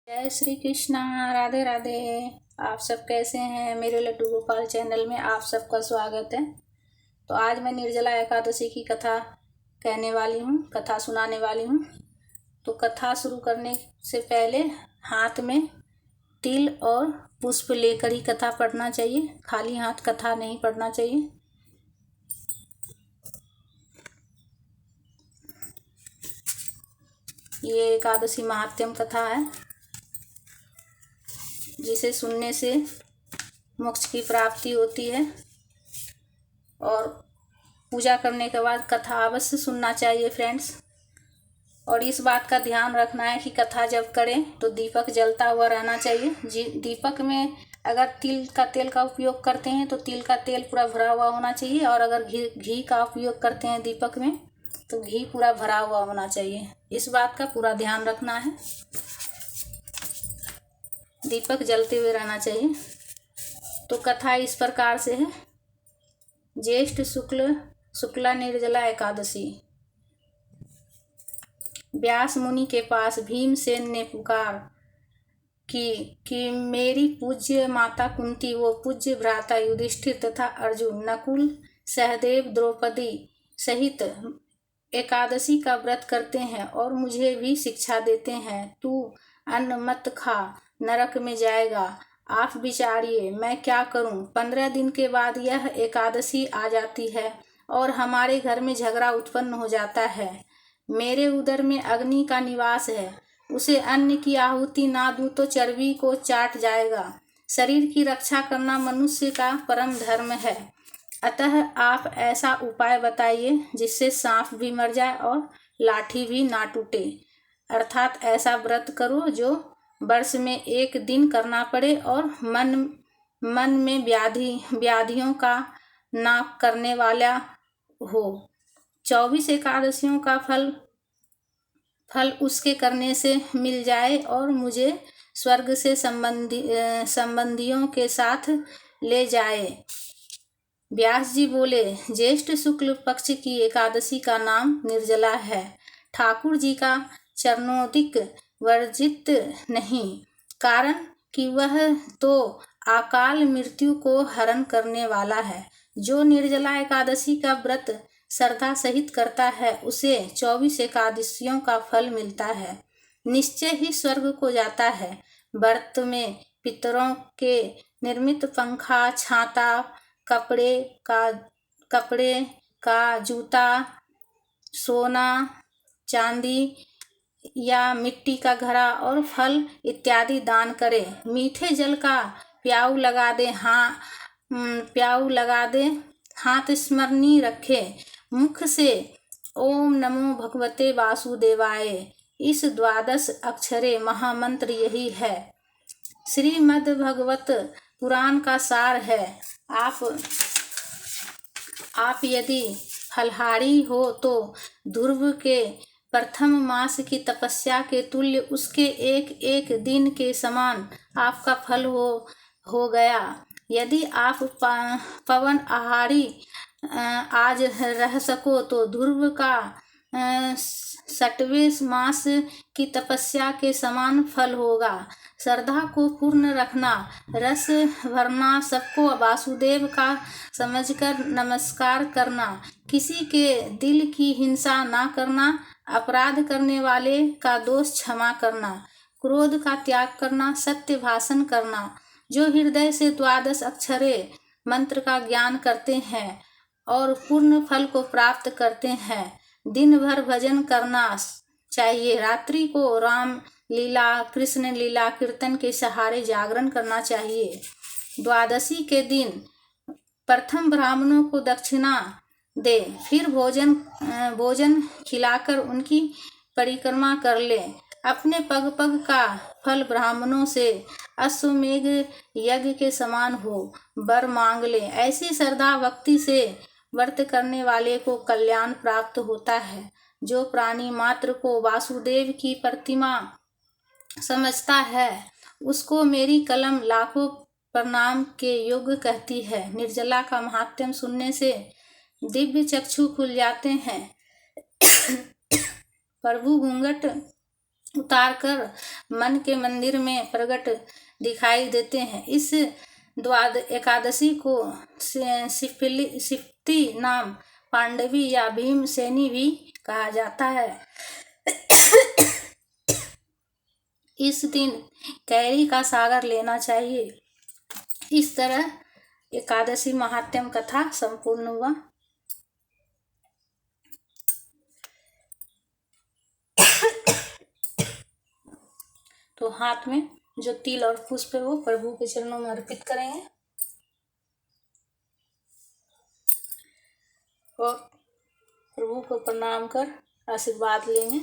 जय श्री कृष्णा। राधे राधे। आप सब कैसे हैं? मेरे लड्डू गोपाल चैनल में आप सबका स्वागत है। तो आज मैं निर्जला एकादशी की कथा कहने वाली हूँ, कथा सुनाने वाली हूँ। तो कथा शुरू करने से पहले हाथ में तिल और पुष्प लेकर ही कथा पढ़ना चाहिए, खाली हाथ कथा नहीं पढ़ना चाहिए। ये एकादशी महात्म्य कथा है, जिसे सुनने से मोक्ष की प्राप्ति होती है और पूजा करने के बाद कथा अवश्य सुनना चाहिए फ्रेंड्स। और इस बात का ध्यान रखना है कि कथा जब करें तो दीपक जलता हुआ रहना चाहिए। दीपक में अगर तिल का तेल का उपयोग करते हैं तो तिल का तेल पूरा भरा हुआ होना चाहिए, और अगर घी का उपयोग करते हैं दीपक में तो घी पूरा भरा हुआ होना चाहिए। इस बात का पूरा ध्यान रखना है, दीपक जलते हुए रहना चाहिए। तो कथा इस प्रकार से है। ज्येष्ठ शुक्ला निर्जला एकादशी। व्यास मुनि के पास भीमसेन ने पुकार कि मेरी पूज्य माता कुंती वो पूज्य भ्राता युधिष्ठिर तथा अर्जुन, नकुल, सहदेव, द्रौपदी सहित एकादशी का व्रत करते हैं और मुझे भी शिक्षा देते हैं। तू अन्न मत खा, नरक में जाएगा। आप विचारिए मैं क्या करूं? 15 दिन के बाद यह एकादशी आ जाती है और हमारे घर में झगड़ा उत्पन्न हो जाता है। मेरे उदर में अग्नि का निवास है, उसे अन्न की आहुति ना दूं तो चर्बी को चाट जाएगा। शरीर की रक्षा करना मनुष्य का परम धर्म है। अतः आप ऐसा उपाय बताइए जिससे सांप भी मर जाए और लाठी भी ना टूटे। अर्थात ऐसा व्रत करो जो वर्ष में एक दिन करना पड़े और मन में व्याधियों का ना करने वाला हो। 24 एकादशियों का फल उसके करने से मिल जाए और मुझे स्वर्ग से संबंधियों के साथ ले जाए। व्यास जी बोले, ज्येष्ठ शुक्ल पक्ष की एकादशी का नाम निर्जला है। ठाकुर जी का चरणोदिक वर्जित नहीं, कारण कि वह तो अकाल मृत्यु को हरण करने वाला है। जो निर्जला एकादशी का व्रत श्रद्धा सहित करता है उसे 24 एकादशियों का फल मिलता है, निश्चय ही स्वर्ग को जाता है। व्रत में पितरों के निर्मित पंखा, छाता, कपड़े का जूता, सोना चांदी या मिट्टी का घड़ा और फल इत्यादि दान करे। मीठे जल का प्याऊ लगा दे, हाथ स्मरणी रखे, मुख से ओम नमो भगवते वासुदेवाय, इस 12 अक्षरे महामंत्र यही है। श्रीमद् भगवत पुराण का सार है। आप यदि फलहारी हो तो ध्रुव के प्रथम मास की तपस्या के तुल्य उसके एक एक दिन के समान आपका फल हो गया। यदि आप पवन आहारी आज रह सको तो ध्रुव का 6वें मास की तपस्या के समान फल होगा। श्रद्धा को पूर्ण रखना, रस भरना, सबको वासुदेव का समझकर नमस्कार करना, किसी के दिल की हिंसा ना करना, अपराध करने वाले का दोष क्षमा करना, क्रोध का त्याग करना, सत्य भाषण करना। जो हृदय से 12 अक्षरे मंत्र का ज्ञान करते हैं और पूर्ण फल को प्राप्त करते हैं, दिन भर भजन करना चाहिए। रात्रि को राम लीला, कृष्ण लीला कीर्तन के सहारे जागरण करना चाहिए। द्वादशी के दिन प्रथम ब्राह्मणों को दक्षिणा दे, फिर भोजन खिलाकर उनकी परिक्रमा कर ले। अपने पग पग का फल ब्राह्मणों से अश्वमेघ यज्ञ के समान हो, वर मांग ले। ऐसी श्रद्धा भक्ति से व्रत करने वाले को कल्याण प्राप्त होता है। जो प्राणी मात्र को वासुदेव की प्रतिमा समझता है उसको मेरी कलम लाखों प्रणाम के योग्य कहती है। निर्जला का महात्म्य सुनने से दिव्य चक्षु खुल जाते हैं। प्रभु घूंघट उतारकर मन के मंदिर में प्रकट दिखाई देते हैं। इस एकादशी को सिफ्ती नाम पांडवी या भीमसेनी भी कहा जाता है। इस दिन कैरी का सागर लेना चाहिए। इस तरह एकादशी महात्म्य कथा संपूर्ण हुआ। तो हाथ में जो तिल और पुष्प है वो प्रभु के चरणों में अर्पित करेंगे और प्रभु को प्रणाम कर आशीर्वाद लेंगे।